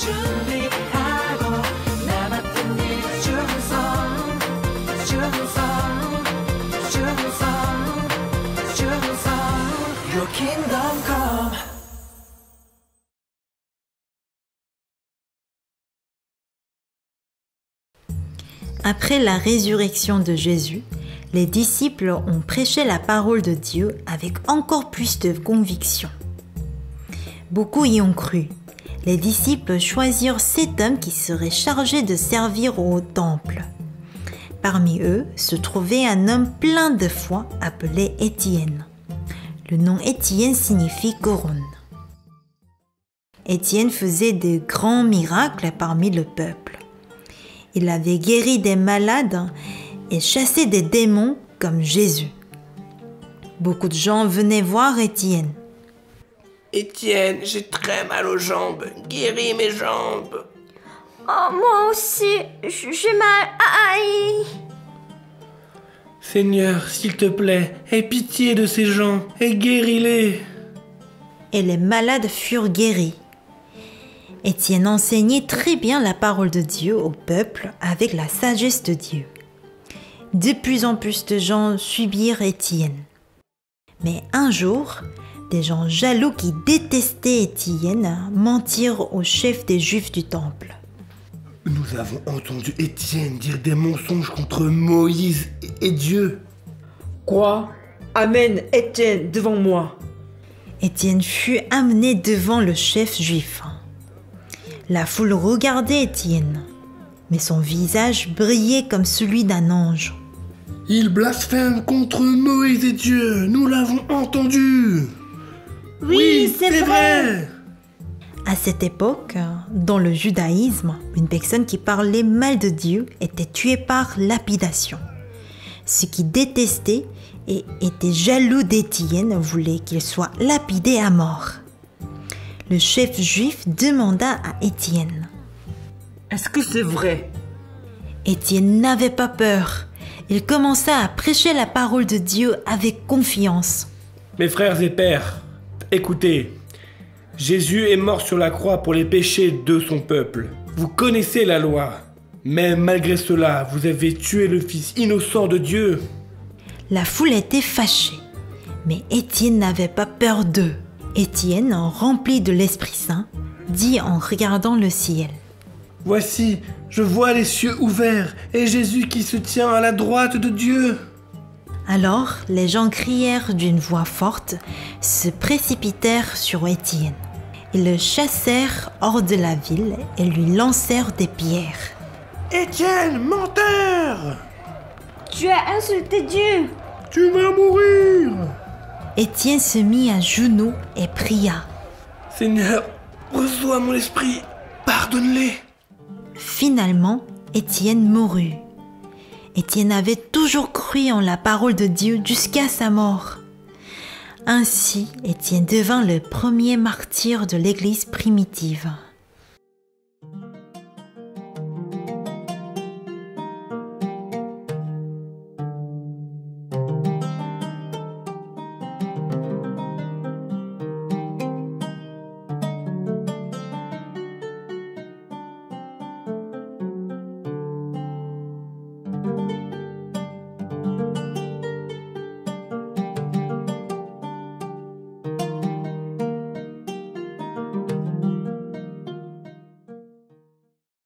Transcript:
준비하고 나 맡은 일 충성 Your kingdom come. Après la résurrection de Jésus, les disciples ont prêché la parole de Dieu avec encore plus de conviction. Beaucoup y ont cru. Les disciples choisirent 7 hommes qui seraient chargés de servir au temple. Parmi eux se trouvait un homme plein de foi appelé Étienne. Le nom Étienne signifie couronne. Étienne faisait de grands miracles parmi le peuple. Il avait guéri des malades et chassé des démons comme Jésus. Beaucoup de gens venaient voir Étienne. Étienne, j'ai très mal aux jambes. Guéris mes jambes. Oh, moi aussi, j'ai mal. Aïe! Seigneur, s'il te plaît, aie pitié de ces gens et guéris-les. Et les malades furent guéris. Étienne enseignait très bien la parole de Dieu au peuple avec la sagesse de Dieu. De plus en plus de gens suivirent Étienne. Mais un jour, des gens jaloux qui détestaient Étienne mentirent au chef des Juifs du temple. Nous avons entendu Étienne dire des mensonges contre Moïse et Dieu. Quoi? Amène Étienne devant moi. Étienne fut amené devant le chef juif. La foule regardait Étienne, mais son visage brillait comme celui d'un ange. Il blasphème contre Moïse et Dieu, nous l'avons entendu. Oui, c'est vrai. À cette époque, dans le judaïsme, une personne qui parlait mal de Dieu était tuée par lapidation. Ceux qui détestaient et étaient jaloux d'Étienne voulaient qu'il soit lapidé à mort. Le chef juif demanda à Étienne. Est-ce que c'est vrai? Étienne n'avait pas peur. Il commença à prêcher la parole de Dieu avec confiance. Mes frères et pères, écoutez. Jésus est mort sur la croix pour les péchés de son peuple. Vous connaissez la loi. Mais malgré cela, vous avez tué le Fils innocent de Dieu. La foule était fâchée. Mais Étienne n'avait pas peur d'eux. Étienne, rempli de l'Esprit Saint, dit en regardant le ciel. Voici, je vois les cieux ouverts et Jésus qui se tient à la droite de Dieu. Alors, les gens crièrent d'une voix forte, se précipitèrent sur Étienne. Ils le chassèrent hors de la ville et lui lancèrent des pierres. Étienne, menteur! Tu as insulté Dieu. Tu vas mourir! Étienne se mit à genoux et pria. Seigneur, reçois mon esprit, pardonne-les. Finalement, Étienne mourut. Étienne avait toujours cru en la parole de Dieu jusqu'à sa mort. Ainsi, Étienne devint le premier martyr de l'Église primitive.